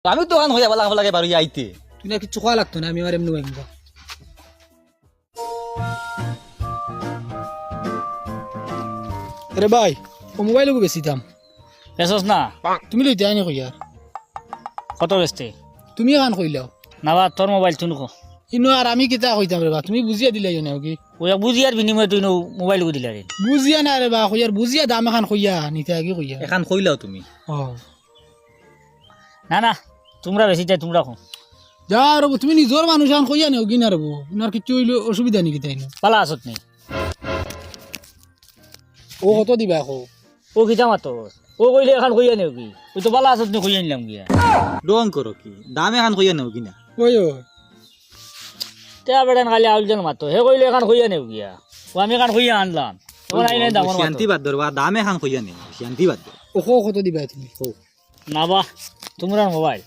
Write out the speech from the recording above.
আমি তো কান হইয়া বালা লাগে বারো আইতে তুই না কিছু খাওয়া লাগতো না আমি আর এমনি ভাঙবো আরে ভাই ও মোবাইল বেশি দাম পেছস না তুমি লইতে আইনি কই আর কত বেচতে তুমি এখন কইলাও না বা তোর মোবাইল তুই নুকো ইনো আর আমি কিতা কইতাম রে বা তুমি বুঝিয়া দিলাই না কি ওই বুঝিয়ার বিনিময়ে তুই মোবাইল করে দিলা রে বুঝিয়া না রে বা কইয়ার বুঝিয়া দাম এখন কইয়া নিতে আগে কইয়া এখান কইলাও তুমি ও না না তোমরা বেশি চাই তোমরা কো যা রব তুমি নিজর মানুষ এখন কইয়া নেও কি না রব উনার কিছু হইলো অসুবিধা নেই কিতাই না পালা আসত নি ও কত দিবা কো ও কিতা মাতো ও কইলে এখন কইয়া নেও কি ওই তো পালা আসত নি কইয়া নিলাম গিয়া ডং করো কি দাম এখান কইয়া নেও কিনা ওই ও তে বেড়ান খালি আউল জন মাতো হে কইলে এখন কইয়া নেও গিয়া ও আমি এখন কইয়া আনলাম তোমার আইনে দাম শান্তি বাদ ধরবা দাম এখান কইয়া নেও শান্তি বাদ ধর ও কত দিবা তুমি না বা তোমরা মোবাইল